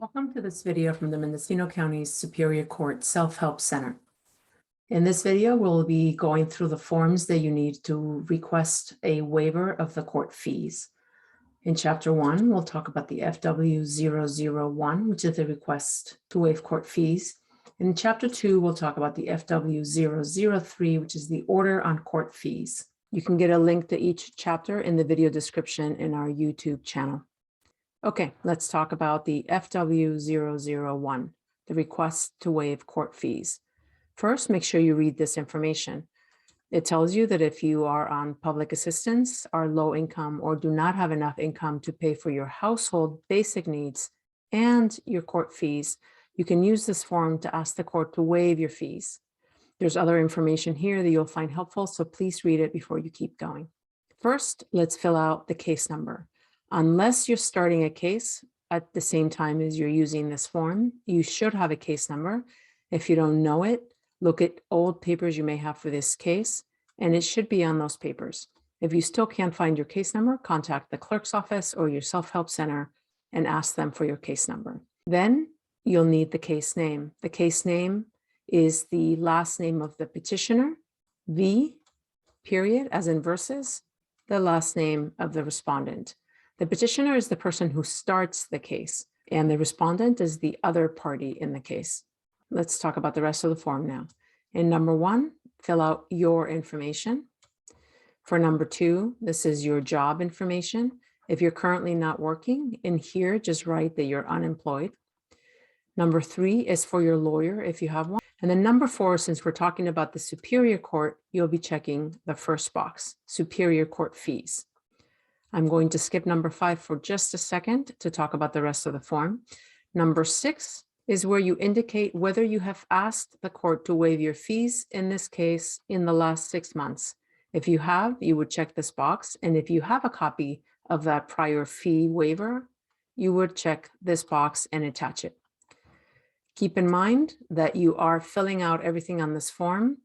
Welcome to this video from the Mendocino County Superior Court Self-Help Center. In this video, we'll be going through the forms that you need to request a waiver of the court fees. In Chapter 1, we'll talk about the FW001, which is the request to waive court fees. In Chapter 2, we'll talk about the FW003, which is the order on court fees. You can get a link to each chapter in the video description in our YouTube channel. Okay, let's talk about the FW001, the request to waive court fees. First, make sure you read this information. It tells you that if you are on public assistance, are low income, or do not have enough income to pay for your household basic needs and your court fees, you can use this form to ask the court to waive your fees. There's other information here that you'll find helpful, so please read it before you keep going. First, let's fill out the case number. Unless you're starting a case at the same time as you're using this form, you should have a case number. If you don't know it, look at old papers you may have for this case, and it should be on those papers. If you still can't find your case number, contact the clerk's office or your self-help center and ask them for your case number. Then you'll need the case name. The case name is the last name of the petitioner, V, period, as in verses, the last name of the respondent. The petitioner is the person who starts the case, and the respondent is the other party in the case. Let's talk about the rest of the form now. In number 1, fill out your information. For number 2, this is your job information. If you're currently not working, in here, just write that you're unemployed. Number 3 is for your lawyer, if you have one. And then number 4, since we're talking about the Superior Court, you'll be checking the first box, Superior Court fees. I'm going to skip number 5 for just a second to talk about the rest of the form. Number 6 is where you indicate whether you have asked the court to waive your fees, in this case, in the last 6 months. If you have, you would check this box. And if you have a copy of that prior fee waiver, you would check this box and attach it. Keep in mind that you are filling out everything on this form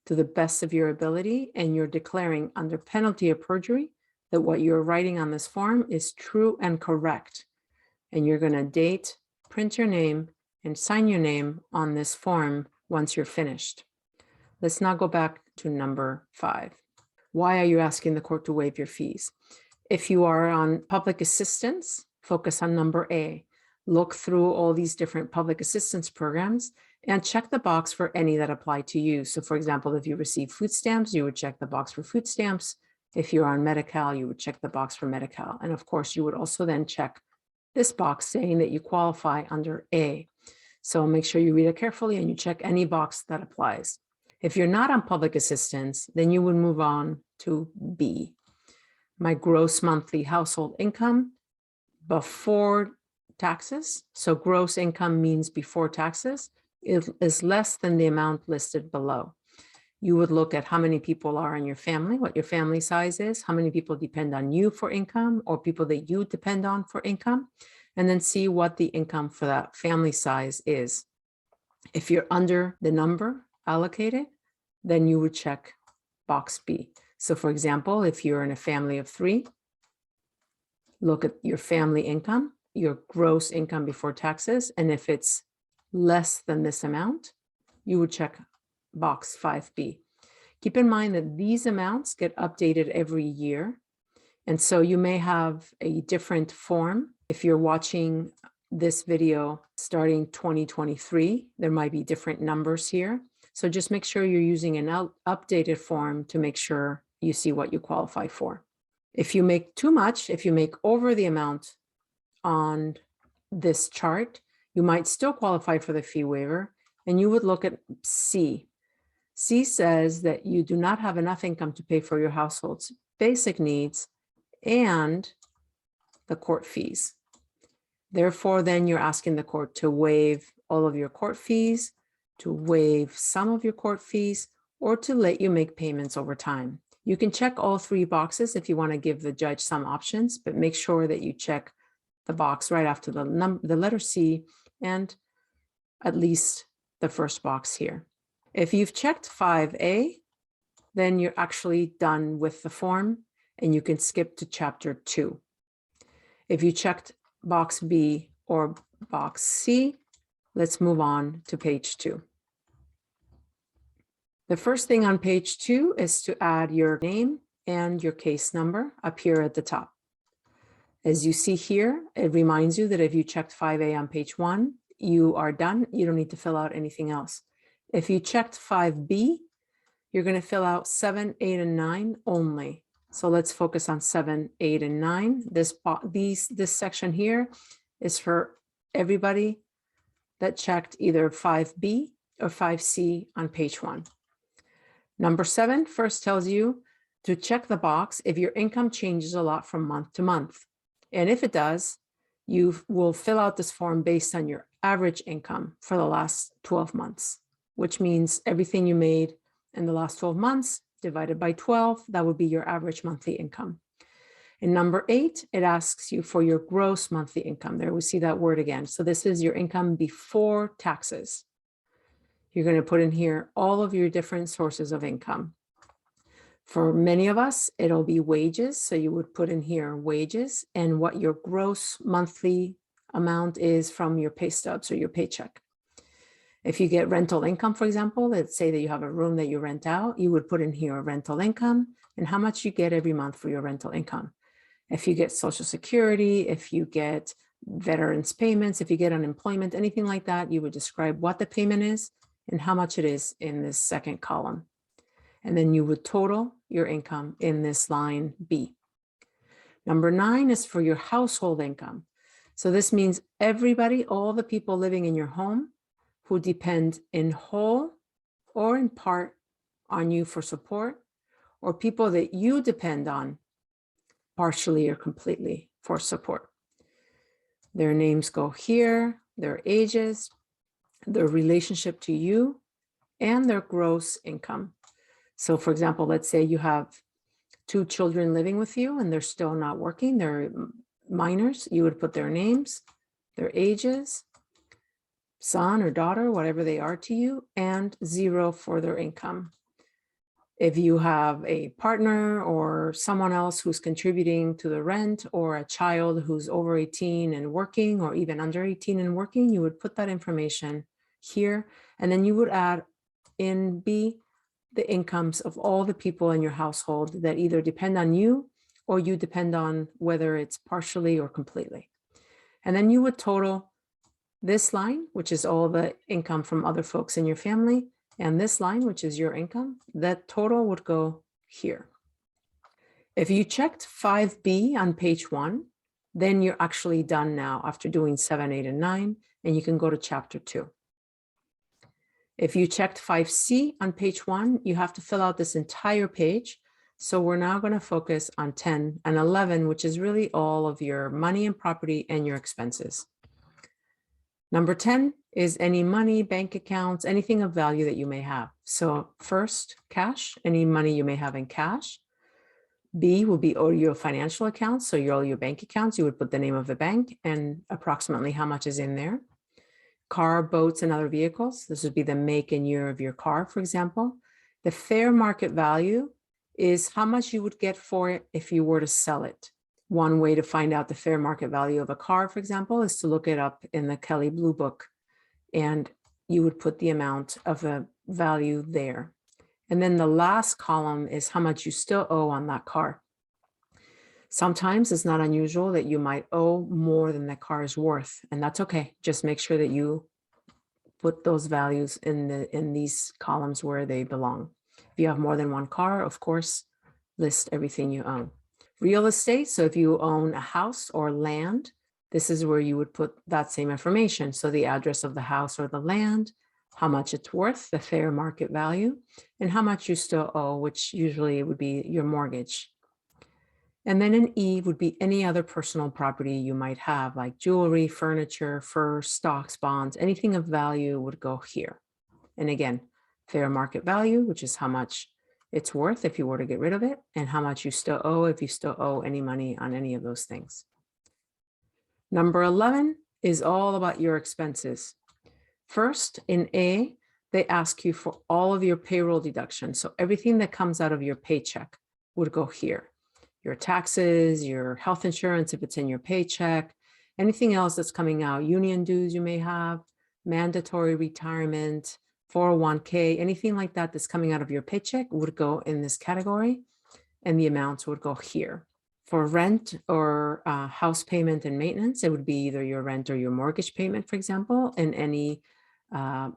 to the best of your ability, and you're declaring under penalty of perjury that what you're writing on this form is true and correct. And you're going to date, print your name, and sign your name on this form once you're finished. Let's now go back to number 5. Why are you asking the court to waive your fees? If you are on public assistance, focus on number A. Look through all these different public assistance programs and check the box for any that apply to you. So for example, if you receive food stamps, you would check the box for food stamps. If you're on Medi-Cal, you would check the box for Medi-Cal. And of course, you would also then check this box saying that you qualify under A. So make sure you read it carefully and you check any box that applies. If you're not on public assistance, then you would move on to B. My gross monthly household income before taxes. So gross income means before taxes. It is less than the amount listed below. You would look at how many people are in your family, what your family size is, how many people depend on you for income or people that you depend on for income, and then see what the income for that family size is. If you're under the number allocated, then you would check box B. So for example, if you're in a family of 3, look at your family income, your gross income before taxes, and if it's less than this amount, you would check box 5B. Keep in mind that these amounts get updated every year. And so you may have a different form. If you're watching this video starting 2023, there might be different numbers here. So just make sure you're using an updated form to make sure you see what you qualify for. If you make too much, if you make over the amount on this chart, you might still qualify for the fee waiver, and you would look at C. C says that you do not have enough income to pay for your household's basic needs and the court fees. Therefore, then you're asking the court to waive all of your court fees, to waive some of your court fees, or to let you make payments over time. You can check all 3 boxes if you want to give the judge some options, but make sure that you check the box right after the letter C and at least the first box here. If you've checked 5A, then you're actually done with the form and you can skip to chapter 2. If you checked box B or box C. Let's move on to page 2. The first thing on page 2 is to add your name and your case number up here at the top. As you see here, it reminds you that if you checked 5A on page 1, you are done. You don't need to fill out anything else. If you checked 5B, you're going to fill out 7, 8, and 9 only. So let's focus on 7, 8, and 9. This section here is for everybody that checked either 5B or 5C on page 1. Number 7 first tells you to check the box if your income changes a lot from month to month. And if it does, you will fill out this form based on your average income for the last 12 months, which means everything you made in the last 12 months divided by 12, that would be your average monthly income. In number 8, it asks you for your gross monthly income. There we see that word again. So this is your income before taxes. You're going to put in here all of your different sources of income. For many of us, it'll be wages. So you would put in here wages and what your gross monthly amount is from your pay stubs or your paycheck. If you get rental income, for example, let's say that you have a room that you rent out, you would put in here rental income and how much you get every month for your rental income. If you get Social Security, if you get veterans payments, if you get unemployment, anything like that, you would describe what the payment is and how much it is in this second column. And then you would total your income in this line B. Number 9 is for your household income. So this means everybody, all the people living in your home who depend in whole or in part on you for support, or people that you depend on partially or completely for support. Their names go here, their ages, their relationship to you, and their gross income. So for example, let's say you have 2 children living with you and they're still not working, they're minors, you would put their names, their ages, son or daughter, whatever they are to you, and 0 for their income. If you have a partner or someone else who's contributing to the rent, or a child who's over 18 and working, or even under 18 and working, you would put that information here. And then you would add in B, the incomes of all the people in your household that either depend on you or you depend on, whether it's partially or completely. And then you would total this line, which is all the income from other folks in your family, and this line, which is your income, that total would go here. If you checked 5B on page 1, then you're actually done now after doing 7, 8, and 9, and you can go to chapter 2. If you checked 5C on page 1, you have to fill out this entire page. So we're now going to focus on 10 and 11, which is really all of your money and property and your expenses. Number 10 is any money, bank accounts, anything of value that you may have. So first, cash, any money you may have in cash. B will be all your financial accounts. So all your bank accounts, you would put the name of the bank and approximately how much is in there. Car, boats, and other vehicles. This would be the make and year of your car, for example. The fair market value is how much you would get for it if you were to sell it. One way to find out the fair market value of a car, for example, is to look it up in the Kelley Blue Book, and you would put the amount of the value there. And then the last column is how much you still owe on that car. Sometimes it's not unusual that you might owe more than the car is worth, and that's okay. Just make sure that you put those values in these columns where they belong. If you have more than one car, of course, list everything you own. Real estate, so if you own a house or land, this is where you would put that same information. So the address of the house or the land, how much it's worth, the fair market value, and how much you still owe, which usually would be your mortgage. And then an E would be any other personal property you might have, like jewelry, furniture, fur, stocks, bonds, anything of value would go here. And again, fair market value, which is how much it's worth if you were to get rid of it, and how much you still owe if you still owe any money on any of those things. Number 11 is all about your expenses. First, in A, they ask you for all of your payroll deductions. So everything that comes out of your paycheck would go here. Your taxes, your health insurance, if it's in your paycheck, Anything else that's coming out, union dues you may have, mandatory retirement, 401k, anything like that that's coming out of your paycheck would go in this category, and the amounts would go here. For rent or house payment and maintenance, it would be either your rent or your mortgage payment, for example, and any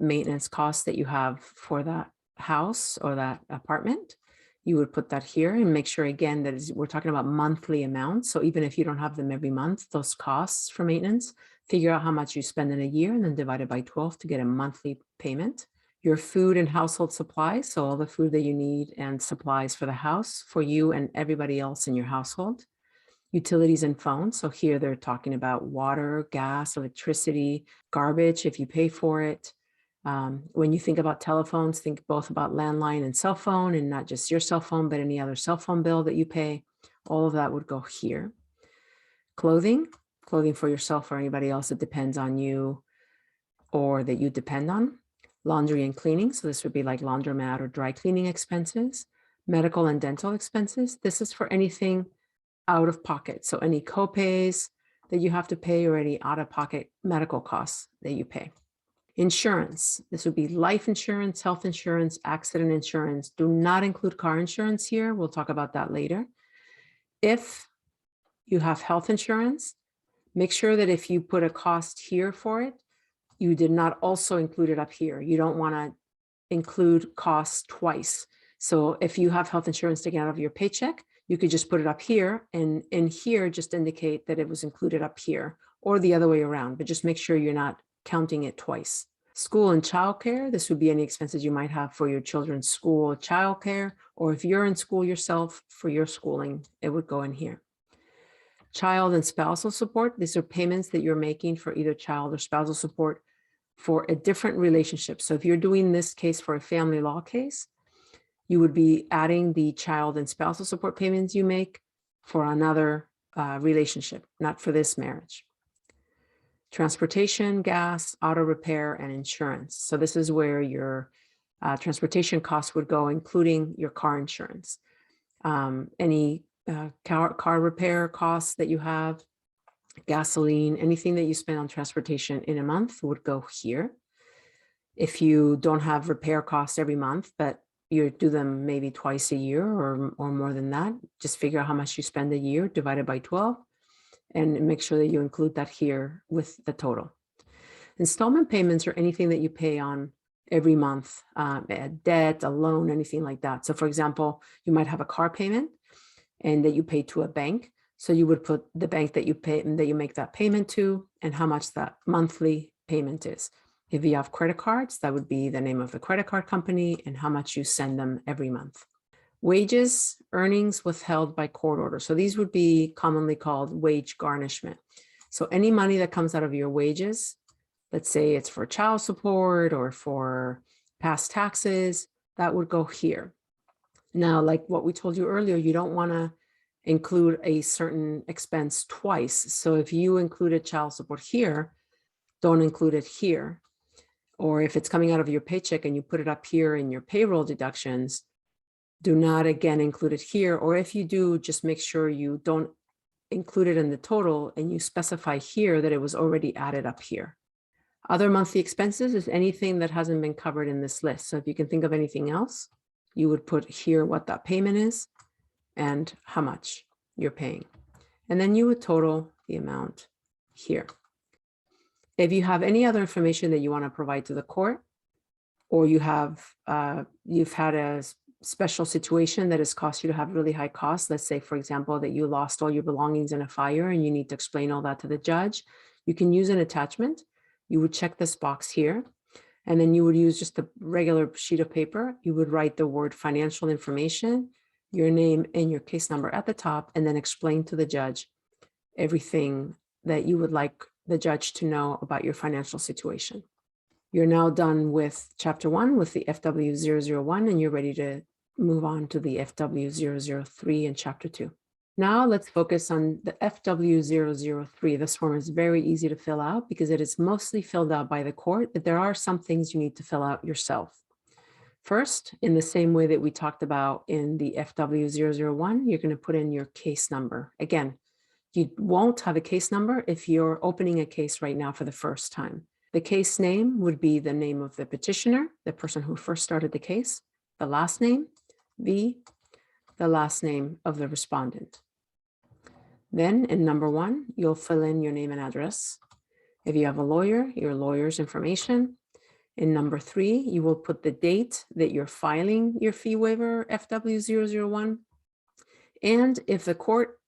maintenance costs that you have for that house or that apartment. You would put that here and make sure, again, that we're talking about monthly amounts. So even if you don't have them every month, those costs for maintenance, figure out how much you spend in a year and then divide it by 12 to get a monthly payment. Your food and household supplies, so all the food that you need and supplies for the house for you and everybody else in your household. Utilities and phones, so here they're talking about water, gas, electricity, garbage if you pay for it. When you think about telephones, think both about landline and cell phone, and not just your cell phone, but any other cell phone bill that you pay. All of that would go here. Clothing for yourself or anybody else that depends on you or that you depend on. Laundry and cleaning, so this would be like laundromat or dry cleaning expenses. Medical and dental expenses, this is for anything out of pocket, so any copays that you have to pay or any out-of-pocket medical costs that you pay. Insurance, this would be life insurance, health insurance, accident insurance. Do not include car insurance here. We'll talk about that later. If you have health insurance, make sure that if you put a cost here for it, you did not also include it up here. You don't want to include costs twice. So if you have health insurance taken out of your paycheck, you could just put it up here, and in here just indicate that it was included up here, or the other way around, but just make sure you're not counting it twice. School and childcare, this would be any expenses you might have for your children's school, childcare, or if you're in school yourself for your schooling, it would go in here. Child and spousal support, these are payments that you're making for either child or spousal support for a different relationship. So if you're doing this case for a family law case, you would be adding the child and spousal support payments you make for another relationship, not for this marriage. Transportation, gas, auto repair, and insurance. So this is where your transportation costs would go, including your car insurance. Any car repair costs that you have, gasoline, anything that you spend on transportation in a month would go here. If you don't have repair costs every month, but you do them maybe twice a year or more than that, just figure out how much you spend a year divided by 12 and make sure that you include that here with the total. Installment payments are anything that you pay on every month, a debt, a loan, anything like that. So for example, you might have a car payment and that you pay to a bank. So you would put the bank that you pay and that you make that payment to and how much that monthly payment is. If you have credit cards, that would be the name of the credit card company and how much you send them every month. Wages, earnings withheld by court order. So these would be commonly called wage garnishment. So any money that comes out of your wages, let's say it's for child support or for past taxes, that would go here. Now, like what we told you earlier, you don't want to include a certain expense twice. So if you included child support here, don't include it here. Or if it's coming out of your paycheck and you put it up here in your payroll deductions, do not again include it here. Or if you do, just make sure you don't include it in the total and you specify here that it was already added up here. Other monthly expenses is anything that hasn't been covered in this list. So if you can think of anything else, you would put here what that payment is and how much you're paying. And then you would total the amount here. If you have any other information that you want to provide to the court, or you have, you've had a special situation that has cost you to have really high costs, let's say, for example, that you lost all your belongings in a fire and you need to explain all that to the judge, you can use an attachment. You would check this box here, and then you would use just a regular sheet of paper. You would write the word financial information, your name and your case number at the top, and then explain to the judge everything that you would like the judge to know about your financial situation. You're now done with chapter 1 with the FW001, and you're ready to move on to the FW003 in chapter 2. Now let's focus on the FW003. This form is very easy to fill out because it is mostly filled out by the court, but there are some things you need to fill out yourself. First, in the same way that we talked about in the FW001, you're going to put in your case number. Again, You won't have a case number if you're opening a case right now for the first time. The case name would be the name of the petitioner, the person who first started the case, the last name, the last name of the respondent. Then in number 1, you'll fill in your name and address. If you have a lawyer, your lawyer's information. In number 3, you will put the date that you're filing your fee waiver FW001. And if the court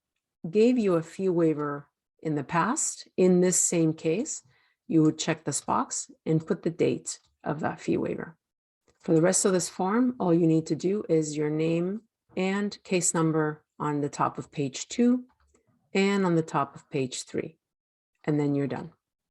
gave you a fee waiver in the past, in this same case, you would check this box and put the date of that fee waiver. For the rest of this form, all you need to do is your name and case number on the top of page 2 and on the top of page 3, and then you're done.